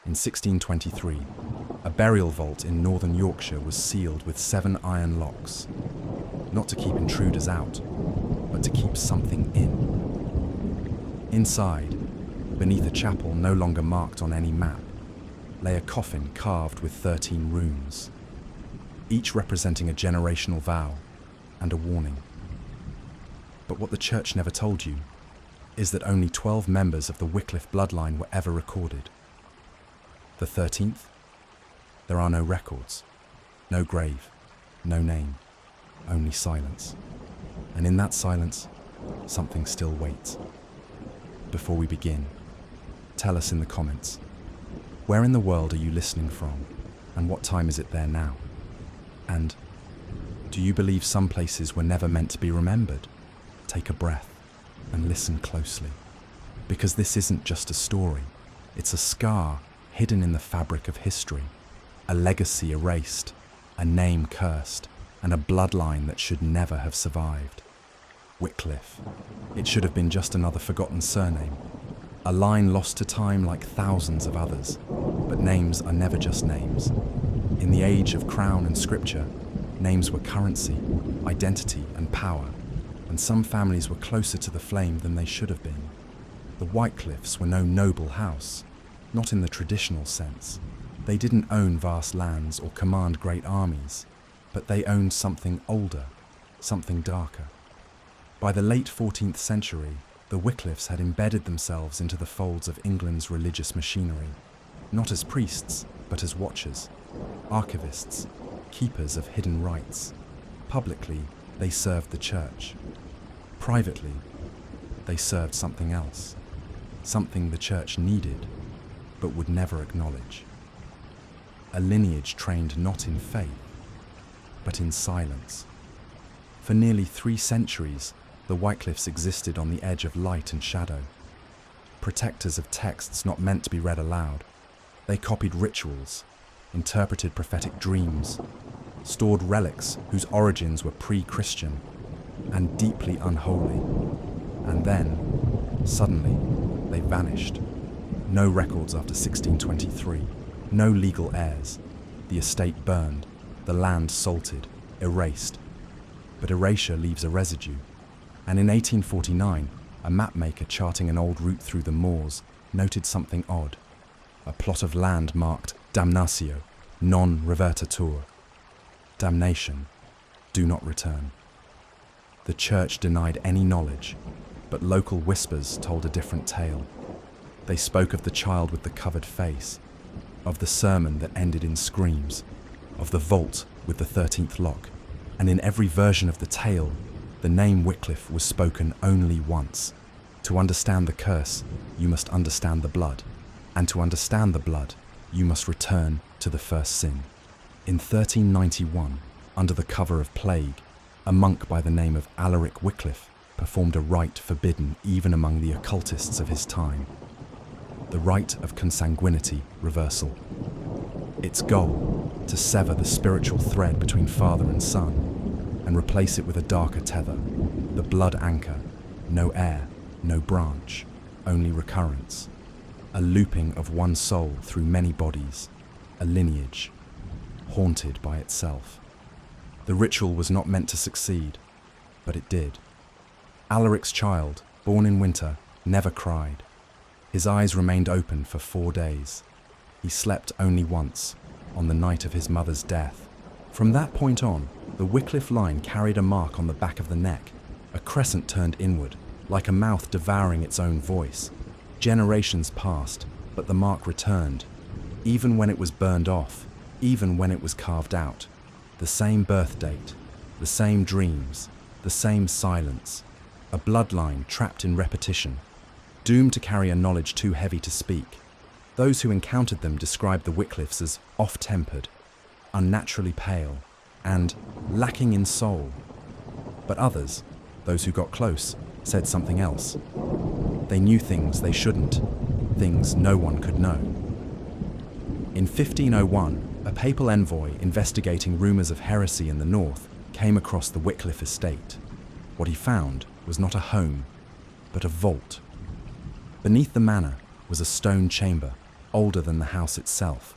In 1623, a burial vault in northern Yorkshire was sealed with 7 iron locks, not to keep intruders out, but to keep something in. Inside, beneath a chapel no longer marked on any map, lay a coffin carved with 13 runes, each representing a generational vow and a warning. But what the church never told you is that only 12 members of the Wycliffe bloodline were ever recorded. The 13th? There are no records, no grave, no name, only silence. And in that silence, something still waits. Before we begin, tell us in the comments, where in the world are you listening from, and what time is it there now? And do you believe some places were never meant to be remembered? Take a breath and listen closely, because this isn't just a story, it's a scar hidden in the fabric of history, a legacy erased, a name cursed, and a bloodline that should never have survived. Wycliffe. It should have been just another forgotten surname, a line lost to time like thousands of others. But names are never just names. In the age of crown and scripture, names were currency, identity, and power, and some families were closer to the flame than they should have been. The Wycliffes were no noble house, not in the traditional sense. They didn't own vast lands or command great armies, but they owned something older, something darker. By the late 14th century, the Wycliffes had embedded themselves into the folds of England's religious machinery, not as priests, but as watchers, archivists, keepers of hidden rites. Publicly, they served the church. Privately, they served something else, something the church needed, but would never acknowledge. A lineage trained not in faith, but in silence. For nearly 3 centuries, the Wycliffes existed on the edge of light and shadow. Protectors of texts not meant to be read aloud, they copied rituals, interpreted prophetic dreams, stored relics whose origins were pre-Christian and deeply unholy. And then, suddenly, they vanished. No records after 1623, no legal heirs. The estate burned, the land salted, erased. But erasure leaves a residue. And in 1849, a mapmaker charting an old route through the moors noted something odd. A plot of land marked damnatio, non revertatur. Damnation, do not return. The church denied any knowledge, but local whispers told a different tale. They spoke of the child with the covered face, of the sermon that ended in screams, of the vault with the 13th lock, and in every version of the tale, the name Wycliffe was spoken only once. To understand the curse, you must understand the blood, and to understand the blood, you must return to the first sin. In 1391, under the cover of plague, a monk by the name of Alaric Wycliffe performed a rite forbidden even among the occultists of his time. The rite of consanguinity reversal. Its goal, to sever the spiritual thread between father and son, and replace it with a darker tether, the blood anchor, no heir, no branch, only recurrence, a looping of one soul through many bodies, a lineage, haunted by itself. The ritual was not meant to succeed, but it did. Alaric's child, born in winter, never cried. His eyes remained open for 4 days. He slept only once, on the night of his mother's death. From that point on, the Wycliffe line carried a mark on the back of the neck, a crescent turned inward, like a mouth devouring its own voice. Generations passed, but the mark returned, even when it was burned off, even when it was carved out. The same birth date, the same dreams, the same silence, a bloodline trapped in repetition, doomed to carry a knowledge too heavy to speak. Those who encountered them described the Wycliffes as off-tempered, unnaturally pale, and lacking in soul. But others, those who got close, said something else. They knew things they shouldn't, things no one could know. In 1501, a papal envoy investigating rumours of heresy in the north came across the Wycliffe estate. What he found was not a home, but a vault. Beneath the manor was a stone chamber, older than the house itself.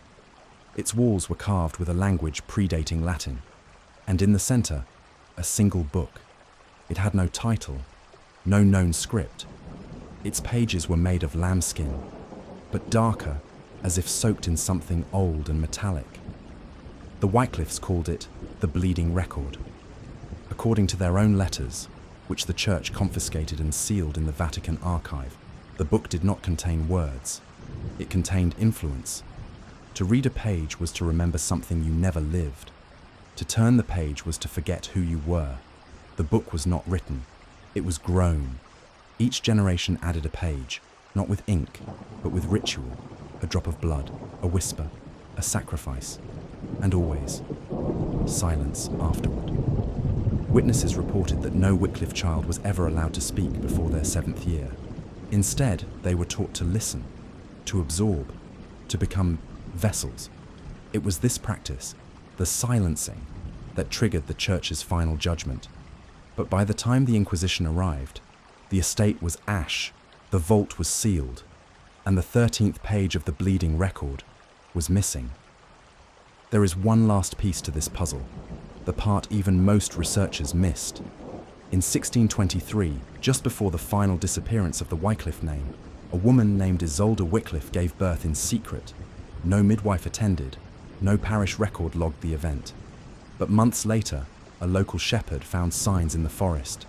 Its walls were carved with a language predating Latin, and in the center, a single book. It had no title, no known script. Its pages were made of lambskin, but darker, as if soaked in something old and metallic. The Wycliffes called it the Bleeding Record. According to their own letters, which the church confiscated and sealed in the Vatican archive, the book did not contain words. It contained influence. To read a page was to remember something you never lived. To turn the page was to forget who you were. The book was not written. It was grown. Each generation added a page, not with ink, but with ritual, a drop of blood, a whisper, a sacrifice, and always silence afterward. Witnesses reported that no Wycliffe child was ever allowed to speak before their 7th year. Instead, they were taught to listen, to absorb, to become vessels. It was this practice, the silencing, that triggered the church's final judgment. But by the time the Inquisition arrived, the estate was ash, the vault was sealed, and the 13th page of the Bleeding Record was missing. There is one last piece to this puzzle, the part even most researchers missed. In 1623, just before the final disappearance of the Wycliffe name, a woman named Isolde Wycliffe gave birth in secret. No midwife attended, no parish record logged the event. But months later, a local shepherd found signs in the forest,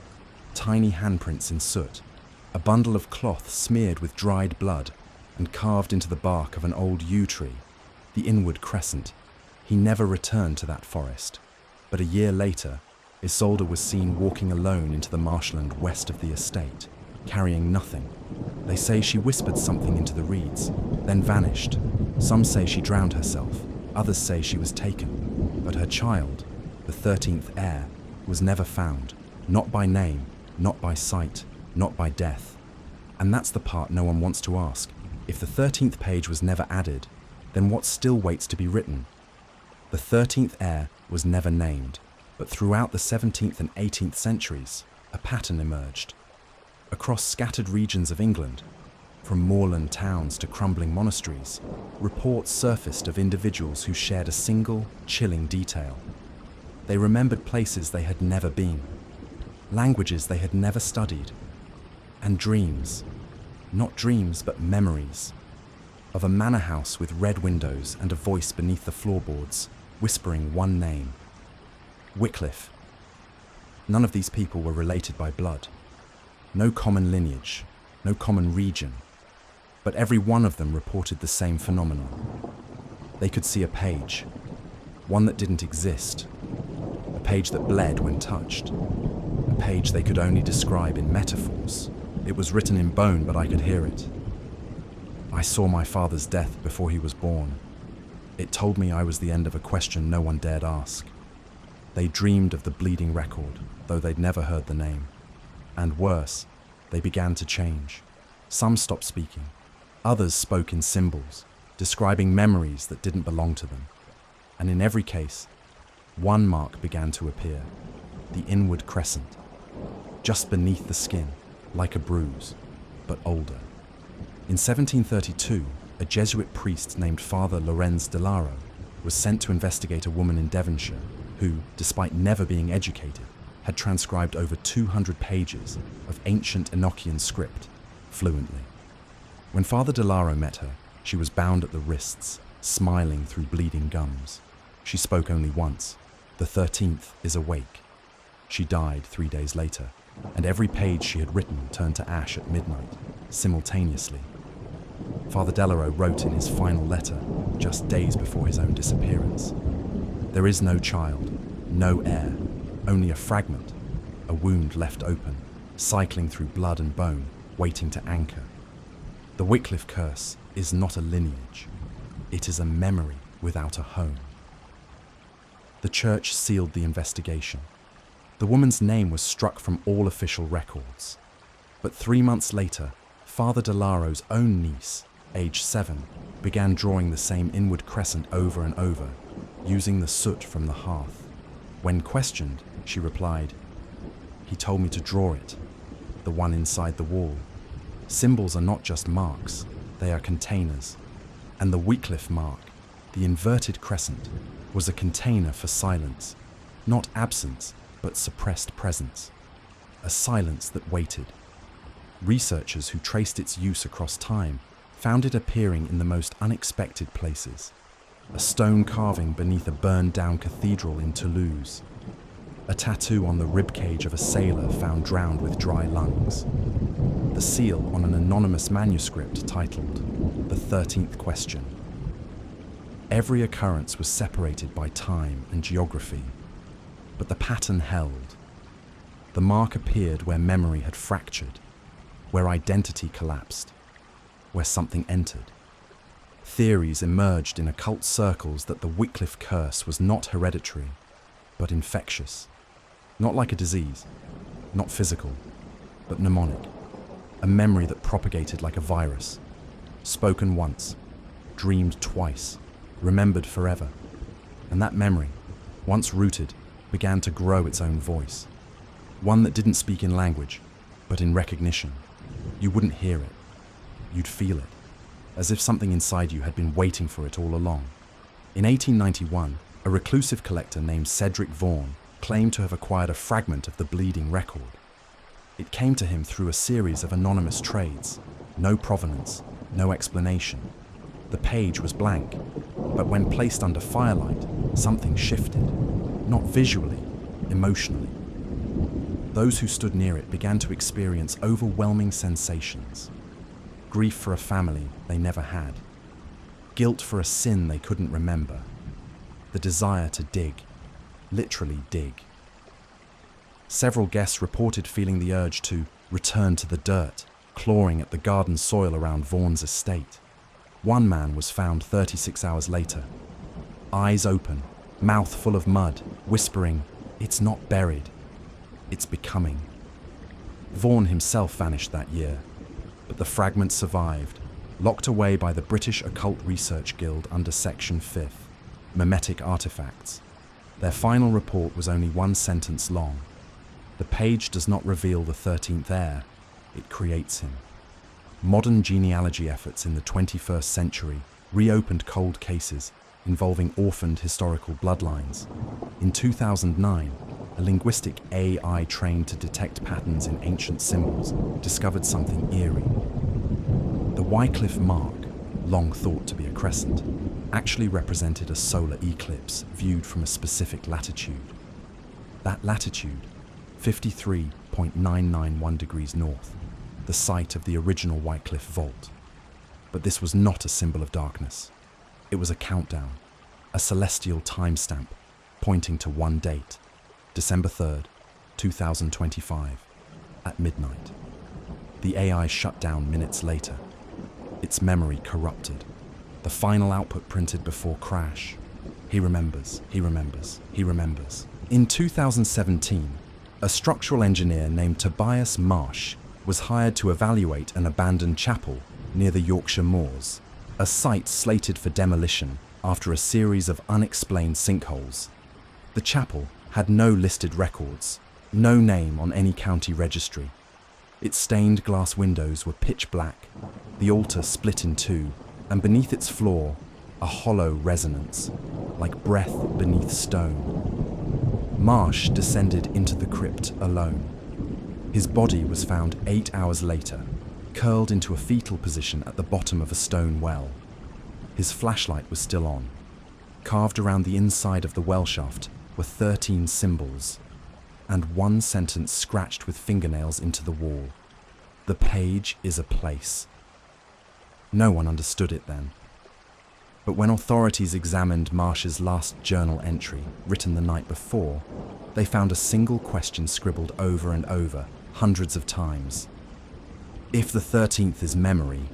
tiny handprints in soot, a bundle of cloth smeared with dried blood and carved into the bark of an old yew tree, the inward crescent. He never returned to that forest. But a year later, Isolde was seen walking alone into the marshland west of the estate, carrying nothing. They say she whispered something into the reeds, then vanished. Some say she drowned herself, others say she was taken. But her child, the 13th heir, was never found, not by name, not by sight, not by death. And that's the part no one wants to ask. If the 13th page was never added, then what still waits to be written? The 13th heir was never named, but throughout the 17th and 18th centuries, a pattern emerged. Across scattered regions of England, from moorland towns to crumbling monasteries, reports surfaced of individuals who shared a single, chilling detail. They remembered places they had never been, languages they had never studied, and dreams, not dreams but memories, of a manor house with red windows and a voice beneath the floorboards, whispering one name: Wycliffe. None of these people were related by blood. No common lineage, no common region, but every one of them reported the same phenomenon. They could see a page, one that didn't exist, a page that bled when touched, a page they could only describe in metaphors. It was written in bone, but I could hear it. I saw my father's death before he was born. It told me I was the end of a question no one dared ask. They dreamed of the Bleeding Record, though they'd never heard the name. And worse, they began to change. Some stopped speaking. Others spoke in symbols, describing memories that didn't belong to them. And in every case, one mark began to appear, the inward crescent, just beneath the skin, like a bruise, but older. In 1732, a Jesuit priest named Father Lorenz de Laro was sent to investigate a woman in Devonshire who, despite never being educated, had transcribed over 200 pages of ancient Enochian script fluently. When Father de Laro met her, she was bound at the wrists, smiling through bleeding gums. She spoke only once. The 13th is awake. She died 3 days later, and every page she had written turned to ash at midnight, simultaneously. Father Delaro wrote in his final letter, just days before his own disappearance: "There is no child, no heir, only a fragment, a wound left open, cycling through blood and bone, waiting to anchor. The Wycliffe curse is not a lineage. It is a memory without a home." The church sealed the investigation. The woman's name was struck from all official records. But 3 months later, Father de Laro's own niece, age 7, began drawing the same inward crescent over and over, using the soot from the hearth. When questioned, she replied, "He told me to draw it, the one inside the wall. Symbols are not just marks, they are containers. And the Wycliffe mark, the inverted crescent, was a container for silence, not absence, but suppressed presence. A silence that waited. Researchers who traced its use across time found it appearing in the most unexpected places. A stone carving beneath a burned-down cathedral in Toulouse. A tattoo on the ribcage of a sailor found drowned with dry lungs. The seal on an anonymous manuscript titled "The 13th Question." Every occurrence was separated by time and geography, but the pattern held. The mark appeared where memory had fractured, where identity collapsed, where something entered. Theories emerged in occult circles that the Wycliffe curse was not hereditary, but infectious. Not like a disease, not physical, but mnemonic. A memory that propagated like a virus. Spoken once, dreamed twice, remembered forever. And that memory, once rooted, began to grow its own voice. One that didn't speak in language, but in recognition. You wouldn't hear it. You'd feel it, as if something inside you had been waiting for it all along. In 1891, a reclusive collector named Cedric Vaughan claimed to have acquired a fragment of the bleeding record. It came to him through a series of anonymous trades. No provenance, no explanation. The page was blank, but when placed under firelight, something shifted. Not visually, emotionally. Those who stood near it began to experience overwhelming sensations. Grief for a family they never had. Guilt for a sin they couldn't remember. The desire to dig. Literally dig. Several guests reported feeling the urge to return to the dirt, clawing at the garden soil around Vaughan's estate. One man was found 36 hours later, eyes open, mouth full of mud, whispering, "It's not buried, it's becoming." Vaughan himself vanished that year, but the fragment survived, locked away by the British Occult Research Guild under Section 5th, Memetic Artifacts. Their final report was only one sentence long. The page does not reveal the 13th heir, it creates him. Modern genealogy efforts in the 21st century reopened cold cases involving orphaned historical bloodlines. In 2009, a linguistic AI trained to detect patterns in ancient symbols discovered something eerie. The Wycliffe mark, long thought to be a crescent, actually represented a solar eclipse viewed from a specific latitude. That latitude, 53.991 degrees north, the site of the original Wycliffe vault. But this was not a symbol of darkness. It was a countdown, a celestial timestamp pointing to one date, December 3rd, 2025, at midnight. The AI shut down minutes later, its memory corrupted, the final output printed before crash. He remembers, he remembers, he remembers. In 2017, a structural engineer named Tobias Marsh was hired to evaluate an abandoned chapel near the Yorkshire moors, a site slated for demolition after a series of unexplained sinkholes. The chapel had no listed records, no name on any county registry. Its stained glass windows were pitch black, the altar split in two, and beneath its floor, a hollow resonance, like breath beneath stone. Marsh descended into the crypt alone. His body was found 8 hours later, curled into a fetal position at the bottom of a stone well. His flashlight was still on. Carved around the inside of the well shaft were 13 symbols, and one sentence scratched with fingernails into the wall. "The page is a place." No one understood it then. But when authorities examined Marsh's last journal entry, written the night before, they found a single question scribbled over and over, hundreds of times. If the 13th is memory,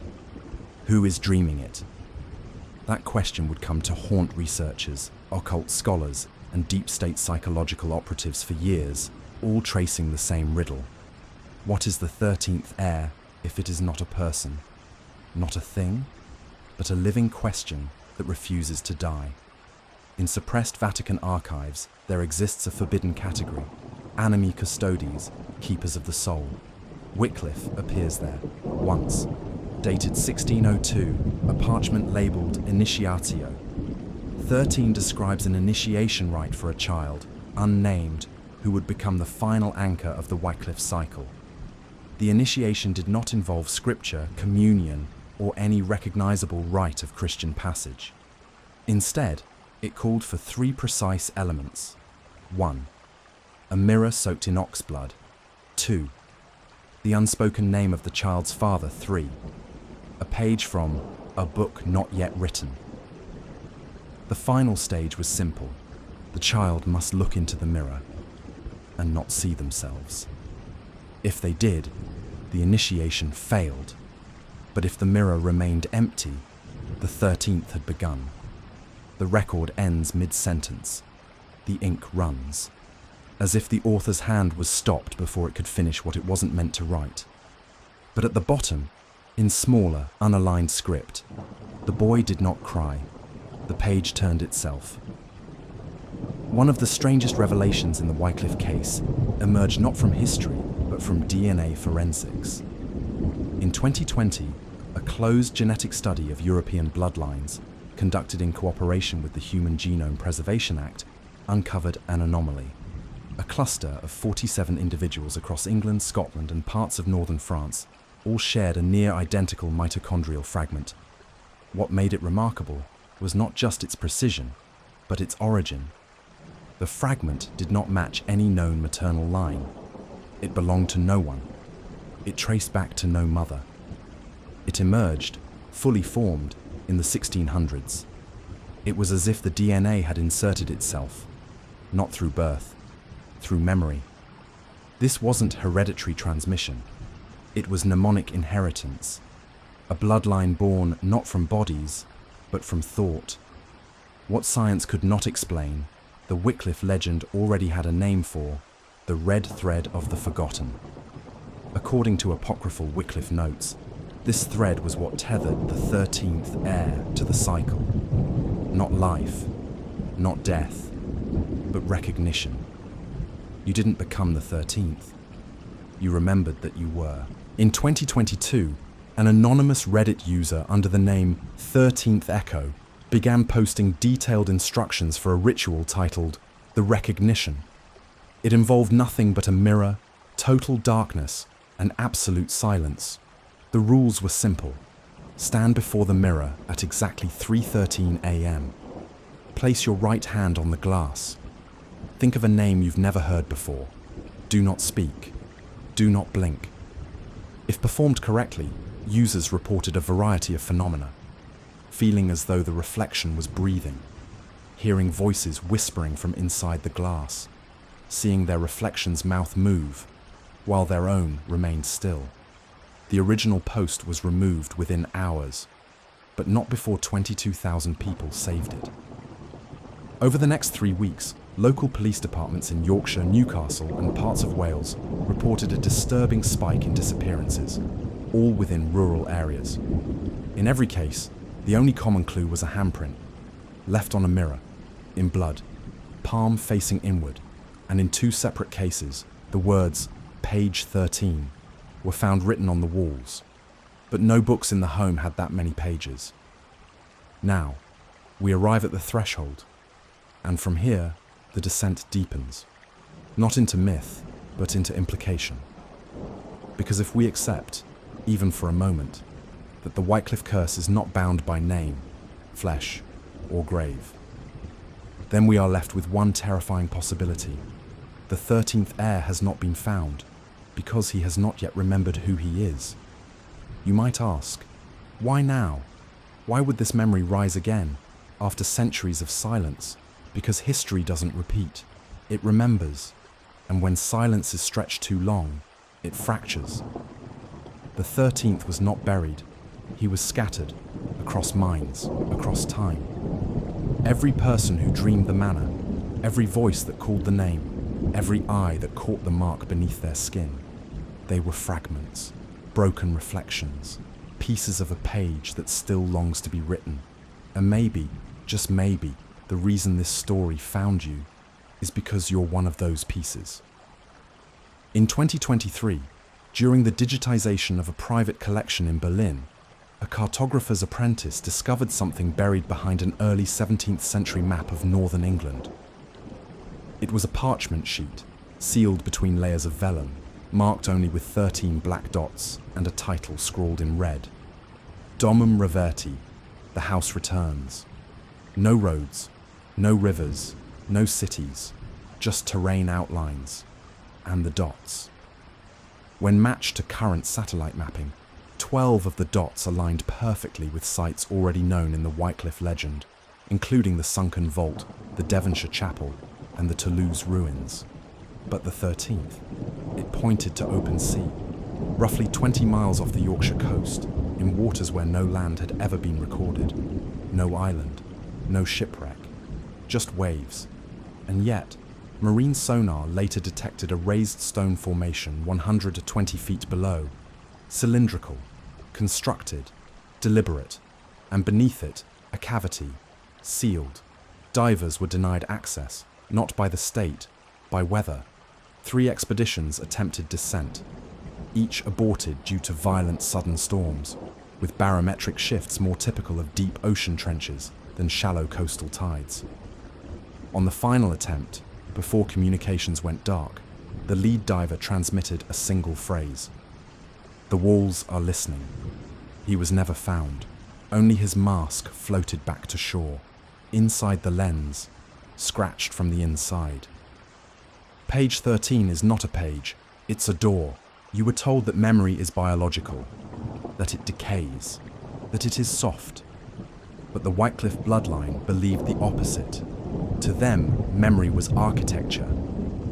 who is dreaming it? That question would come to haunt researchers, occult scholars, and deep state psychological operatives for years, all tracing the same riddle. What is the 13th heir if it is not a person? Not a thing, but a living question that refuses to die. In suppressed Vatican archives, there exists a forbidden category, animi custodes, keepers of the soul. Wycliffe appears there, once, dated 1602, a parchment labelled Initiatio. 13 describes an initiation rite for a child, unnamed, who would become the final anchor of the Wycliffe cycle. The initiation did not involve scripture, communion, or any recognisable rite of Christian passage. Instead, it called for 3 precise elements. 1. A mirror soaked in ox blood. 2. The unspoken name of the child's father. 3. A page from a book not yet written. The final stage was simple. The child must look into the mirror and not see themselves. If they did, the initiation failed. But if the mirror remained empty, the 13th had begun. The record ends mid-sentence. The ink runs, as if the author's hand was stopped before it could finish what it wasn't meant to write. But at the bottom, in smaller, unaligned script, the boy did not cry. The page turned itself. One of the strangest revelations in the Wycliffe case emerged not from history, but from DNA forensics. In 2020, a closed genetic study of European bloodlines, conducted in cooperation with the Human Genome Preservation Act, uncovered an anomaly. A cluster of 47 individuals across England, Scotland, and parts of northern France all shared a near-identical mitochondrial fragment. What made it remarkable was not just its precision, but its origin. The fragment did not match any known maternal line. It belonged to no one. It traced back to no mother. It emerged, fully formed, in the 1600s. It was as if the DNA had inserted itself, not through birth, through memory. This wasn't hereditary transmission. It was mnemonic inheritance, a bloodline born not from bodies, but from thought. What science could not explain, the Wycliffe legend already had a name for: the red thread of the forgotten. According to apocryphal Wycliffe notes, this thread was what tethered the 13th heir to the cycle. Not life, not death, but recognition. You didn't become the 13th. You remembered that you were. In 2022, an anonymous Reddit user under the name 13th Echo began posting detailed instructions for a ritual titled The Recognition. It involved nothing but a mirror, total darkness, and absolute silence. The rules were simple. Stand before the mirror at exactly 3:13 a.m. Place your right hand on the glass. Think of a name you've never heard before. Do not speak. Do not blink. If performed correctly, users reported a variety of phenomena. Feeling as though the reflection was breathing, hearing voices whispering from inside the glass, seeing their reflection's mouth move, while their own remained still. The original post was removed within hours, but not before 22,000 people saved it. Over the next 3 weeks, local police departments in Yorkshire, Newcastle, and parts of Wales reported a disturbing spike in disappearances, all within rural areas. In every case, the only common clue was a handprint, left on a mirror, in blood, palm facing inward, and in 2 separate cases, the words "page 13" were found written on the walls, but no books in the home had that many pages. Now, we arrive at the threshold, and from here, the descent deepens, not into myth, but into implication. Because if we accept, even for a moment, that the Wycliffe curse is not bound by name, flesh, or grave, then we are left with one terrifying possibility. The 13th heir has not been found, because he has not yet remembered who he is. You might ask, why now? Why would this memory rise again, after centuries of silence? Because history doesn't repeat, it remembers, and when silence is stretched too long, it fractures. The 13th was not buried, he was scattered, across minds, across time. Every person who dreamed the manner, every voice that called the name, every eye that caught the mark beneath their skin, they were fragments, broken reflections, pieces of a page that still longs to be written. And maybe, just maybe, the reason this story found you is because you're one of those pieces. In 2023, during the digitization of a private collection in Berlin, a cartographer's apprentice discovered something buried behind an early 17th century map of northern England. It was a parchment sheet, sealed between layers of vellum, marked only with 13 black dots and a title scrawled in red. Domum Reverti, the house returns. No roads, no rivers, no cities, just terrain outlines and the dots. When matched to current satellite mapping, 12 of the dots aligned perfectly with sites already known in the Wycliffe legend, including the sunken vault, the Devonshire chapel, and the Toulouse ruins. But the 13th, it pointed to open sea, roughly 20 miles off the Yorkshire coast, in waters where no land had ever been recorded. No island, no shipwreck, just waves. And yet, marine sonar later detected a raised stone formation 120 feet below, cylindrical, constructed, deliberate, and beneath it, a cavity, sealed. Divers were denied access, not by the state, by weather. 3 expeditions attempted descent, each aborted due to violent sudden storms, with barometric shifts more typical of deep ocean trenches than shallow coastal tides. On the final attempt, before communications went dark, the lead diver transmitted a single phrase: "The walls are listening." He was never found. Only his mask floated back to shore, inside the lens, scratched from the inside. Page 13 is not a page, it's a door. You were told that memory is biological, that it decays, that it is soft. But the Wycliffe Bloodline believed the opposite. To them, memory was architecture,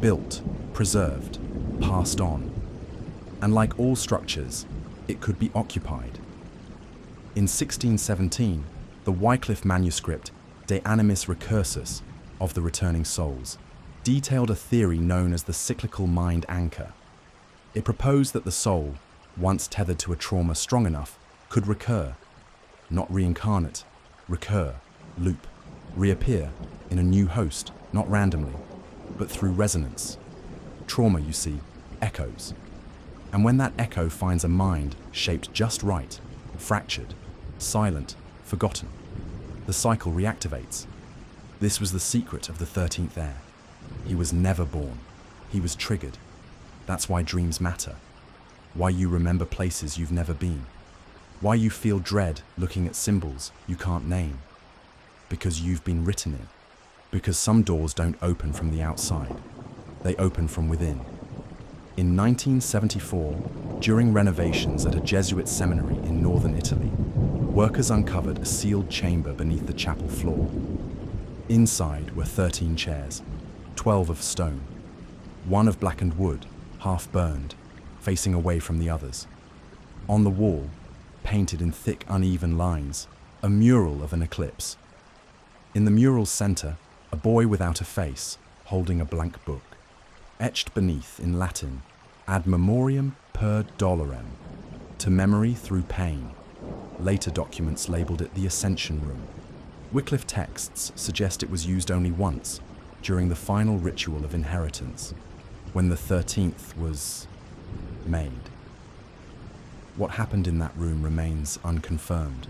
built, preserved, passed on. And like all structures, it could be occupied. In 1617, the Wycliffe manuscript De Animis Recursus of the Returning Souls detailed a theory known as the cyclical mind anchor. It proposed that the soul, once tethered to a trauma strong enough, could recur, not reincarnate, recur, loop, reappear in a new host, not randomly, but through resonance. Trauma, you see, echoes. And when that echo finds a mind shaped just right, fractured, silent, forgotten, the cycle reactivates. This was the secret of the 13th heir. He was never born. He was triggered. That's why dreams matter. Why you remember places you've never been. Why you feel dread looking at symbols you can't name. Because you've been written in. Because some doors don't open from the outside. They open from within. In 1974, during renovations at a Jesuit seminary in northern Italy, workers uncovered a sealed chamber beneath the chapel floor. Inside were 13 chairs, 12 of stone, 1 of blackened wood, half burned, facing away from the others. On the wall, painted in thick, uneven lines, a mural of an eclipse. In the mural's center, a boy without a face, holding a blank book. Etched beneath, in Latin, ad memoriam per dolorem, to memory through pain. Later documents labeled it the Ascension Room. Wycliffe texts suggest it was used only once, during the final ritual of inheritance, when the 13th was made. What happened in that room remains unconfirmed,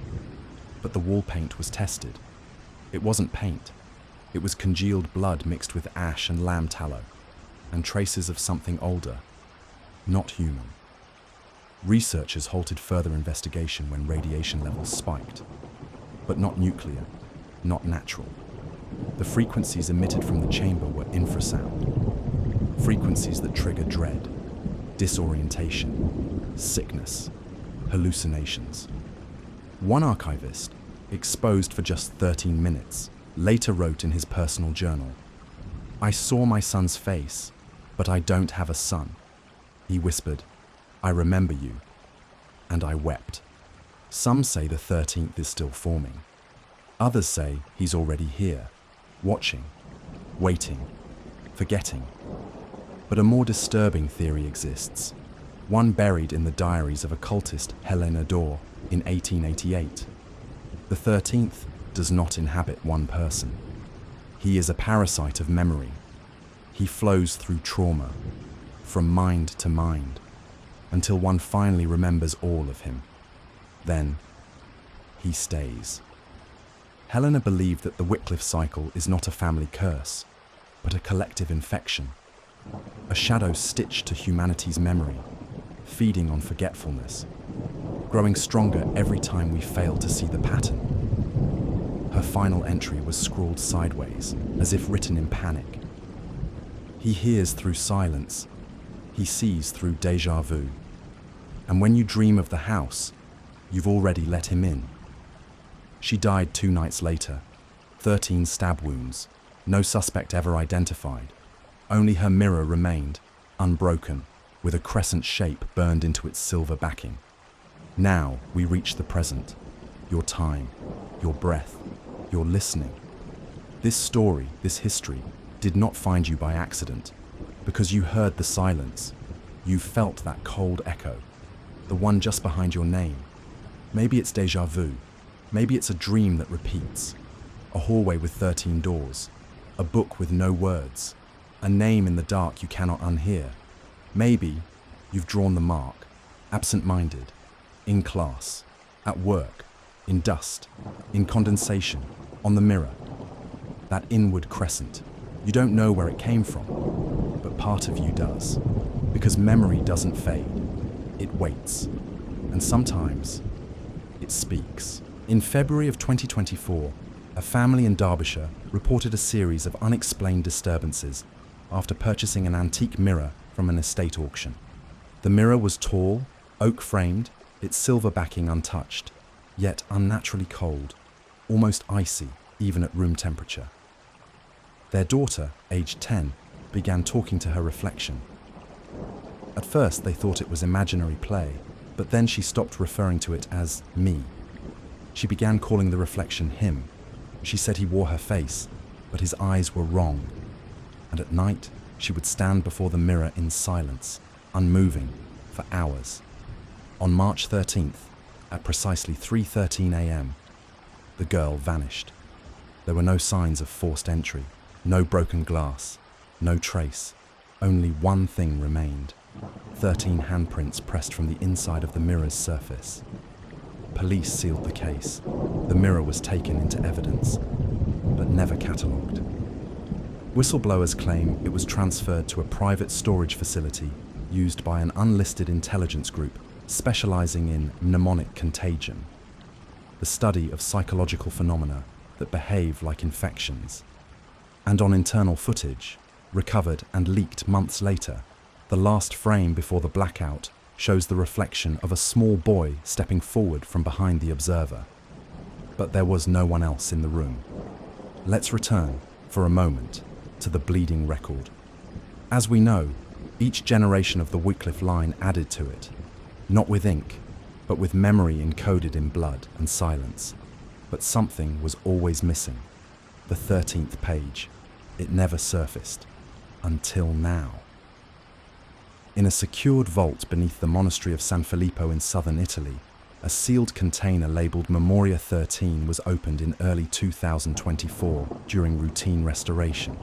but the wall paint was tested. It wasn't paint. It was congealed blood mixed with ash and lamb tallow, and traces of something older, not human. Researchers halted further investigation when radiation levels spiked, but not nuclear, not natural. The frequencies emitted from the chamber were infrasound, frequencies that trigger dread, disorientation, sickness, hallucinations. One archivist, exposed for just 13 minutes, later wrote in his personal journal, "I saw my son's face, but I don't have a son." He whispered, "I remember you," and I wept. Some say the 13th is still forming. Others say he's already here, watching, waiting, forgetting. But a more disturbing theory exists, one buried in the diaries of occultist Helena Dor in 1888. The 13th does not inhabit one person. He is a parasite of memory. He flows through trauma, from mind to mind, until one finally remembers all of him. Then, he stays. Helena believed that the Wycliffe cycle is not a family curse, but a collective infection, a shadow stitched to humanity's memory, feeding on forgetfulness, growing stronger every time we fail to see the pattern. Her final entry was scrawled sideways, as if written in panic. He hears through silence, he sees through déjà vu, and when you dream of the house, you've already let him in. She died 2 nights later, 13 stab wounds, no suspect ever identified. Only her mirror remained, unbroken, with a crescent shape burned into its silver backing. Now we reach the present, your time, your breath, your listening. This story, this history, did not find you by accident, because you heard the silence. You felt that cold echo, the one just behind your name. Maybe it's déjà vu. Maybe it's a dream that repeats. A hallway with 13 doors. A book with no words. A name in the dark you cannot unhear. Maybe you've drawn the mark, absent-minded, in class, at work, in dust, in condensation, on the mirror. That inward crescent. You don't know where it came from, but part of you does. Because memory doesn't fade. It waits. And sometimes it speaks. In February of 2024, a family in Derbyshire reported a series of unexplained disturbances after purchasing an antique mirror from an estate auction. The mirror was tall, oak-framed, its silver backing untouched, yet unnaturally cold, almost icy even at room temperature. Their daughter, aged 10, began talking to her reflection. At first they thought it was imaginary play, but then she stopped referring to it as me. She began calling the reflection him. She said he wore her face, but his eyes were wrong. And at night, she would stand before the mirror in silence, unmoving, for hours. On March 13th, at precisely 3:13 a.m., the girl vanished. There were no signs of forced entry, no broken glass, no trace. Only one thing remained: 13 handprints pressed from the inside of the mirror's surface. Police sealed the case. The mirror was taken into evidence, but never catalogued. Whistleblowers claim it was transferred to a private storage facility used by an unlisted intelligence group specializing in mnemonic contagion, the study of psychological phenomena that behave like infections. And on internal footage, recovered and leaked months later, the last frame before the blackout shows the reflection of a small boy stepping forward from behind the observer. But there was no one else in the room. Let's return, for a moment, to the bleeding record. As we know, each generation of the Wycliffe line added to it, not with ink, but with memory encoded in blood and silence. But something was always missing. The 13th page. It never surfaced. Until now. In a secured vault beneath the monastery of San Filippo in southern Italy, a sealed container labelled Memoria 13 was opened in early 2024 during routine restoration.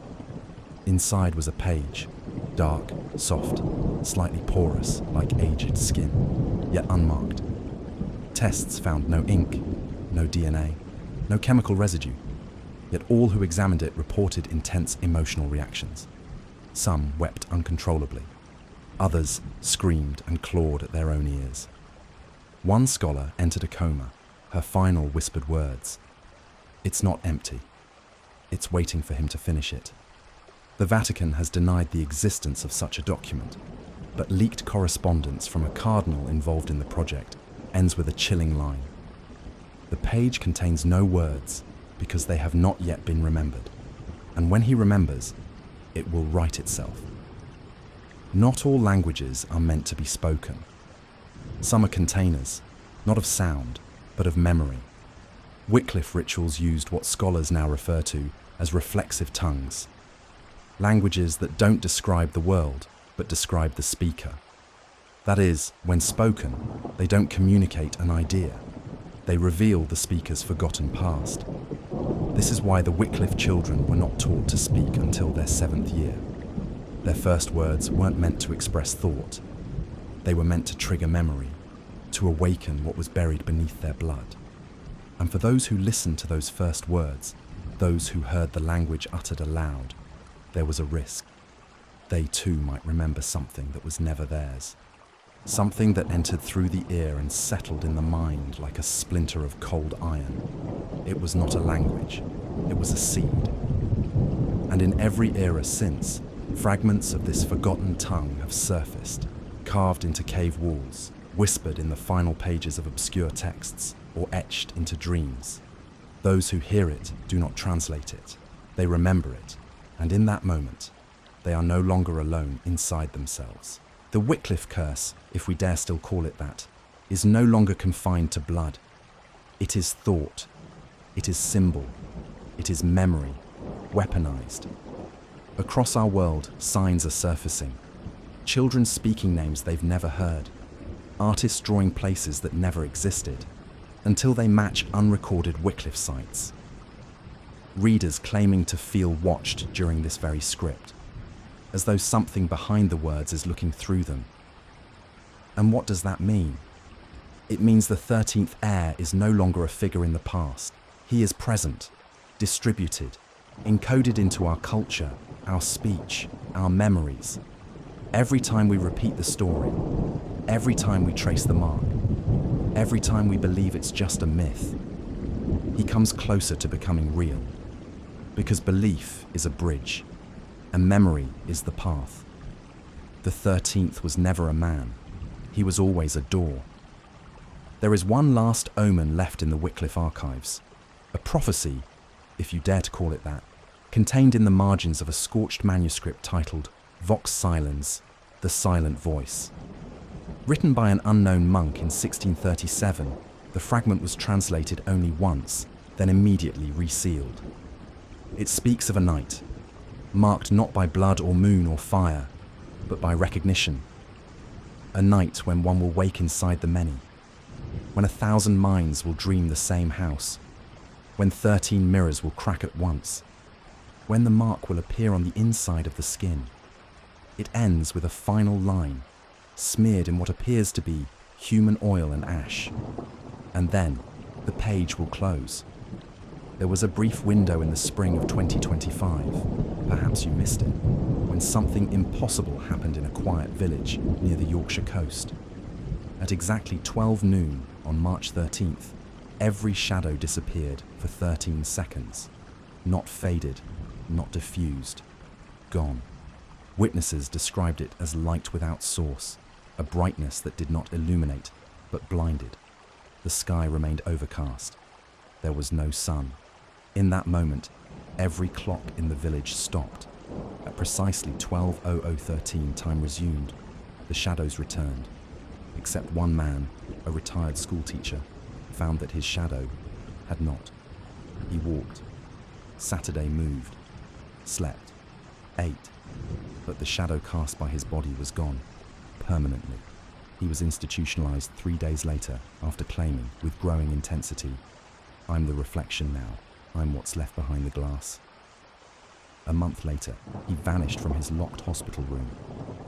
Inside was a page, dark, soft, slightly porous, like aged skin, yet unmarked. Tests found no ink, no DNA, no chemical residue, yet all who examined it reported intense emotional reactions. Some wept uncontrollably. Others screamed and clawed at their own ears. One scholar entered a coma, her final whispered words. "It's not empty. It's waiting for him to finish it." The Vatican has denied the existence of such a document, but leaked correspondence from a cardinal involved in the project ends with a chilling line. The page contains no words because they have not yet been remembered, and when he remembers, it will write itself. Not all languages are meant to be spoken. Some are containers, not of sound, but of memory. Wycliffe rituals used what scholars now refer to as reflexive tongues, languages that don't describe the world, but describe the speaker. That is, when spoken, they don't communicate an idea. They reveal the speaker's forgotten past. This is why the Wycliffe children were not taught to speak until their 7th year. Their first words weren't meant to express thought. They were meant to trigger memory, to awaken what was buried beneath their blood. And for those who listened to those first words, those who heard the language uttered aloud, there was a risk. They too might remember something that was never theirs. Something that entered through the ear and settled in the mind like a splinter of cold iron. It was not a language, it was a seed. And in every era since, fragments of this forgotten tongue have surfaced, carved into cave walls, whispered in the final pages of obscure texts, or etched into dreams. Those who hear it do not translate it, they remember it, and in that moment, they are no longer alone inside themselves. The Wycliffe curse, if we dare still call it that, is no longer confined to blood. It is thought, it is symbol, it is memory, weaponized. Across our world, signs are surfacing. Children speaking names they've never heard. Artists drawing places that never existed, until they match unrecorded Wycliffe sites. Readers claiming to feel watched during this very script, as though something behind the words is looking through them. And what does that mean? It means the 13th heir is no longer a figure in the past. He is present, distributed, encoded into our culture, our speech, our memories. Every time we repeat the story, every time we trace the mark, every time we believe it's just a myth, he comes closer to becoming real. Because belief is a bridge, and memory is the path. The 13th was never a man. He was always a door. There is one last omen left in the Wycliffe archives, a prophecy, if you dare to call it that, contained in the margins of a scorched manuscript titled Vox Silens, the Silent Voice. Written by an unknown monk in 1637, the fragment was translated only once, then immediately resealed. It speaks of a night, marked not by blood or moon or fire, but by recognition. A night when one will wake inside the many, when 1,000 minds will dream the same house, when 13 mirrors will crack at once, when the mark will appear on the inside of the skin. It ends with a final line, smeared in what appears to be human oil and ash. And then, the page will close. There was a brief window in the spring of 2025, perhaps you missed it, when something impossible happened in a quiet village near the Yorkshire coast. At exactly 12 noon on March 13th, every shadow disappeared for 13 seconds. Not faded, not diffused, gone. Witnesses described it as light without source, a brightness that did not illuminate, but blinded. The sky remained overcast. There was no sun. In that moment, every clock in the village stopped. At precisely 12:00:13, time resumed. The shadows returned. Except one man, a retired schoolteacher, found that his shadow had not. He walked. Saturday moved. Slept. Ate. But the shadow cast by his body was gone. Permanently. He was institutionalized 3 days later after claiming, with growing intensity, "I'm the reflection now. I'm what's left behind the glass." A month later, he vanished from his locked hospital room.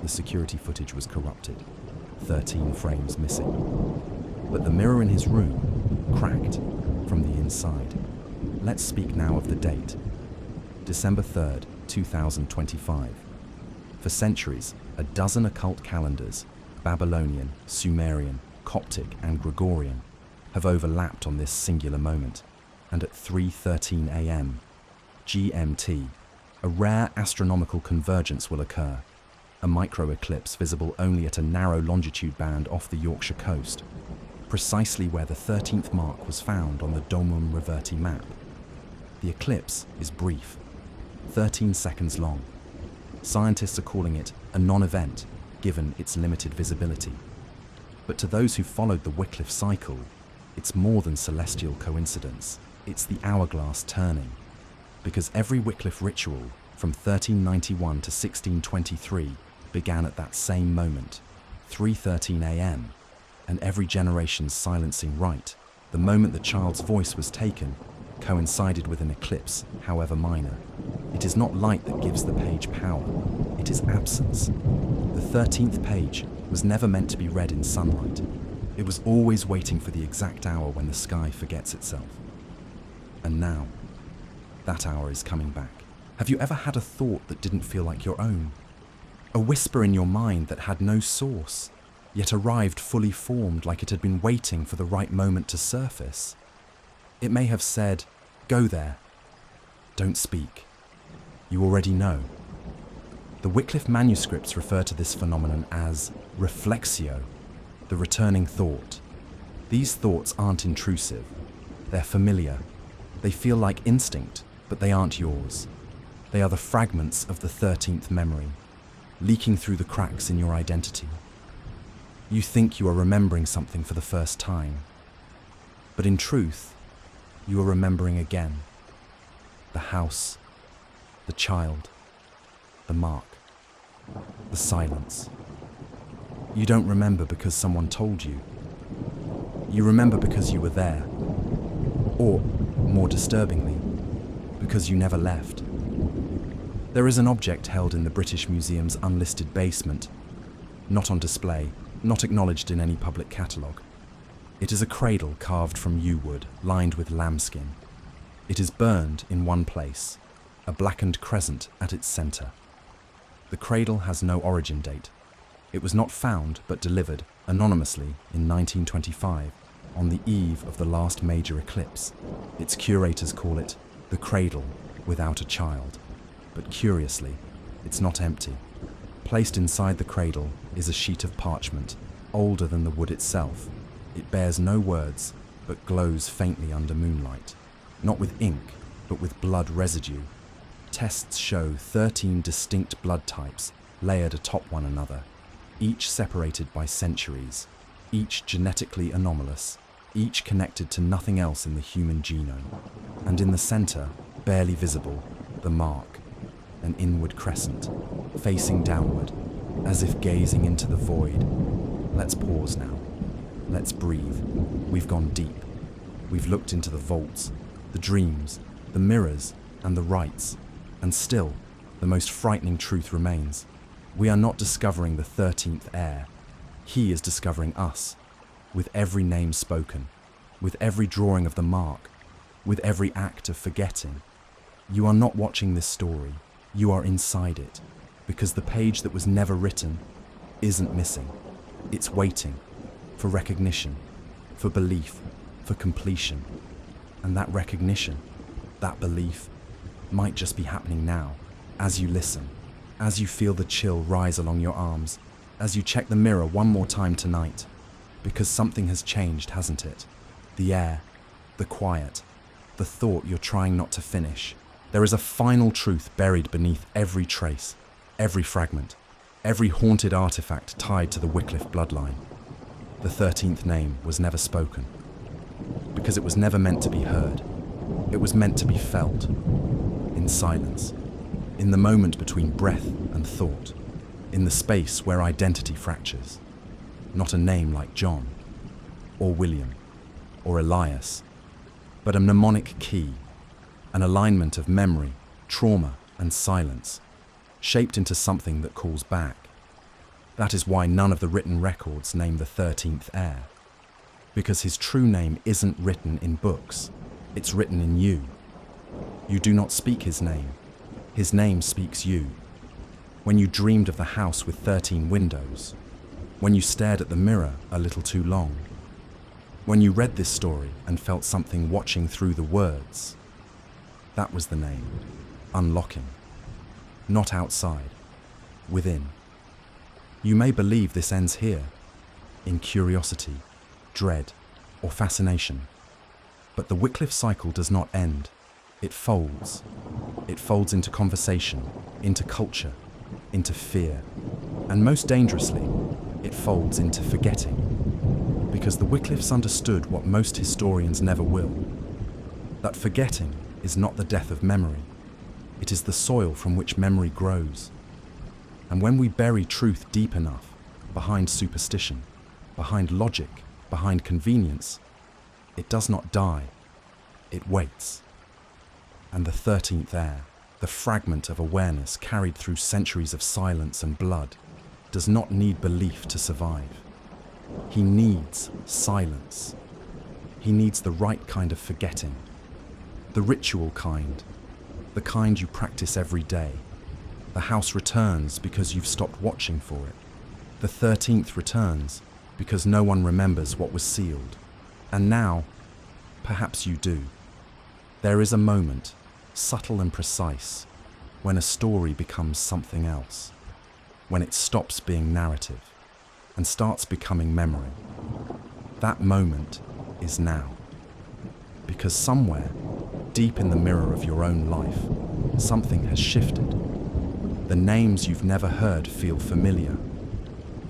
The security footage was corrupted. 13 frames missing. But the mirror in his room cracked from the inside. Let's speak now of the date. December 3rd, 2025. For centuries, a dozen occult calendars, Babylonian, Sumerian, Coptic, and Gregorian, have overlapped on this singular moment. And at 3:13 a.m. GMT, a rare astronomical convergence will occur, a micro-eclipse visible only at a narrow longitude band off the Yorkshire coast, precisely where the 13th mark was found on the Domum Reverti map. The eclipse is brief, 13 seconds long. Scientists are calling it a non-event, given its limited visibility. But to those who followed the Wycliffe cycle, it's more than celestial coincidence. It's the hourglass turning. Because every Wycliffe ritual, from 1391 to 1623, began at that same moment, 3:13 a.m., and every generation's silencing rite, the moment the child's voice was taken, coincided with an eclipse, however minor. It is not light that gives the page power, it is absence. The 13th page was never meant to be read in sunlight. It was always waiting for the exact hour when the sky forgets itself. And now, that hour is coming back. Have you ever had a thought that didn't feel like your own? A whisper in your mind that had no source, yet arrived fully formed like it had been waiting for the right moment to surface? It may have said, "Go there. Don't speak. You already know." The Wycliffe manuscripts refer to this phenomenon as reflexio, the returning thought. These thoughts aren't intrusive. They're familiar. They feel like instinct, but they aren't yours. They are the fragments of the 13th memory, leaking through the cracks in your identity. You think you are remembering something for the first time, but in truth, you are remembering again. The house, the child, the mark, the silence. You don't remember because someone told you. You remember because you were there, or, more disturbingly, because you never left. There is an object held in the British Museum's unlisted basement, not on display, not acknowledged in any public catalogue. It is a cradle carved from yew wood, lined with lambskin. It is burned in one place, a blackened crescent at its centre. The cradle has no origin date. It was not found but delivered anonymously in 1925, on the eve of the last major eclipse. Its curators call it the cradle without a child. But curiously, it's not empty. Placed inside the cradle is a sheet of parchment, older than the wood itself. It bears no words, but glows faintly under moonlight. Not with ink, but with blood residue. Tests show 13 distinct blood types layered atop one another, each separated by centuries, each genetically anomalous, each connected to nothing else in the human genome. And in the center, barely visible, the mark, an inward crescent, facing downward, as if gazing into the void. Let's pause now. Let's breathe. We've gone deep. We've looked into the vaults, the dreams, the mirrors, and the rites. And still, the most frightening truth remains. We are not discovering the 13th heir. He is discovering us, with every name spoken, with every drawing of the mark, with every act of forgetting. You are not watching this story. You are inside it, because the page that was never written isn't missing. It's waiting for recognition, for belief, for completion. And that recognition, that belief, might just be happening now, as you listen, as you feel the chill rise along your arms, as you check the mirror one more time tonight, because something has changed, hasn't it? The air, the quiet, the thought you're trying not to finish. There is a final truth buried beneath every trace, every fragment, every haunted artifact tied to the Wycliffe bloodline. The 13th name was never spoken, because it was never meant to be heard. It was meant to be felt, in silence, in the moment between breath and thought, in the space where identity fractures. Not a name like John, or William, or Elias, but a mnemonic key, an alignment of memory, trauma, and silence, shaped into something that calls back. That is why none of the written records name the 13th heir, because his true name isn't written in books, it's written in you. You do not speak his name speaks you. When you dreamed of the house with 13 windows, when you stared at the mirror a little too long, when you read this story and felt something watching through the words, that was the name, unlocking. Not outside, within. You may believe this ends here, in curiosity, dread, or fascination. But the Wycliffe cycle does not end. It folds. It folds into conversation, into culture, into fear. And most dangerously, it folds into forgetting. Because the Wycliffes understood what most historians never will. That forgetting is not the death of memory. It is the soil from which memory grows. And when we bury truth deep enough, behind superstition, behind logic, behind convenience, it does not die, it waits. And the 13th heir, the fragment of awareness carried through centuries of silence and blood, does not need belief to survive. He needs silence. He needs the right kind of forgetting. The ritual kind. The kind you practice every day. The house returns because you've stopped watching for it. The 13th returns because no one remembers what was sealed. And now, perhaps you do. There is a moment, subtle and precise, when a story becomes something else. When it stops being narrative and starts becoming memory. That moment is now. Because somewhere, deep in the mirror of your own life, something has shifted. The names you've never heard feel familiar.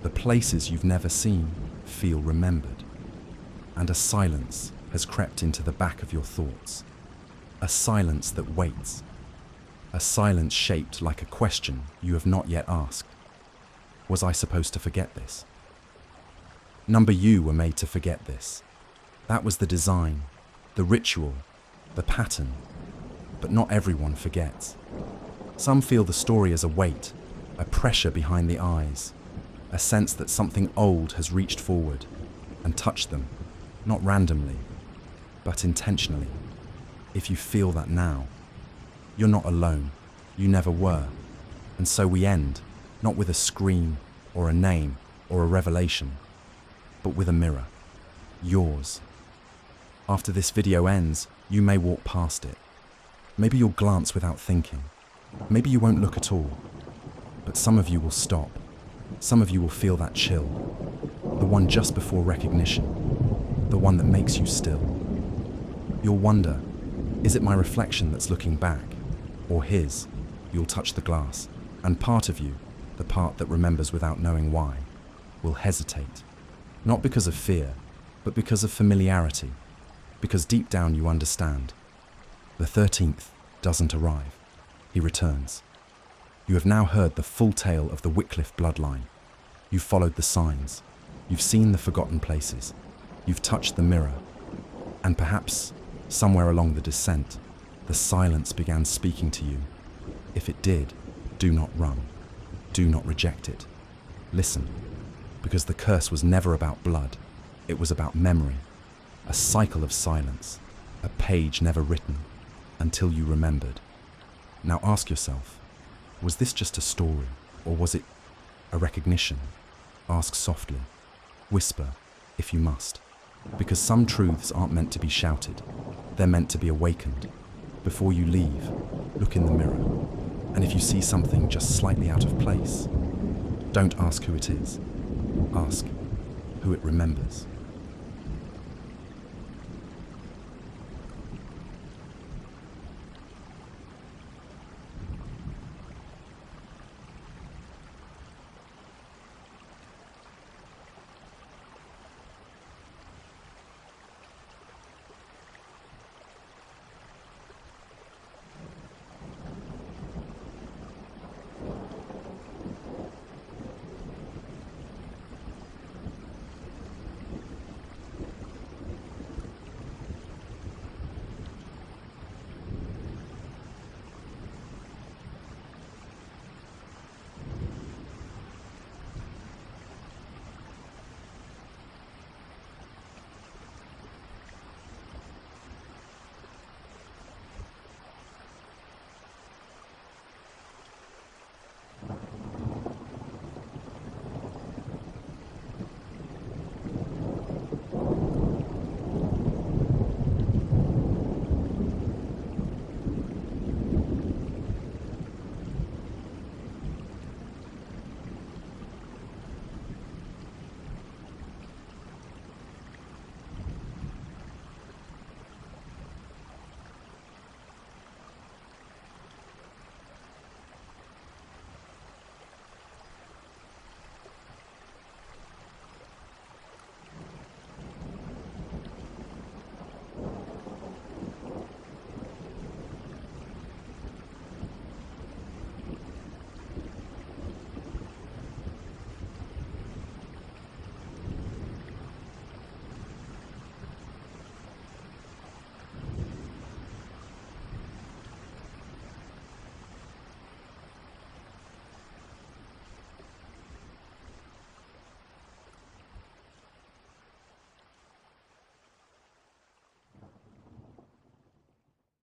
The places you've never seen feel remembered. And a silence has crept into the back of your thoughts. A silence that waits. A silence shaped like a question you have not yet asked. Was I supposed to forget this? Number you were made to forget this. That was the design, the ritual, the pattern. But not everyone forgets. Some feel the story as a weight, a pressure behind the eyes, a sense that something old has reached forward and touched them, not randomly, but intentionally. If you feel that now, you're not alone. You never were. And so we end, not with a scream or a name or a revelation, but with a mirror. Yours. After this video ends, you may walk past it. Maybe you'll glance without thinking. Maybe you won't look at all. But some of you will stop. Some of you will feel that chill. The one just before recognition. The one that makes you still. You'll wonder, is it my reflection that's looking back? Or his? You'll touch the glass. And part of you, the part that remembers without knowing why, will hesitate. Not because of fear, but because of familiarity. Because deep down you understand. The 13th doesn't arrive. He returns. You have now heard the full tale of the Wycliffe Bloodline. You've followed the signs. You've seen the forgotten places. You've touched the mirror. And perhaps, somewhere along the descent, the silence began speaking to you. If it did, do not run. Do not reject it. Listen, because the curse was never about blood. It was about memory. A cycle of silence. A page never written until you remembered. Now ask yourself, was this just a story, or was it a recognition? Ask softly. Whisper, if you must. Because some truths aren't meant to be shouted. They're meant to be awakened. Before you leave, look in the mirror. And if you see something just slightly out of place, don't ask who it is. Ask who it remembers.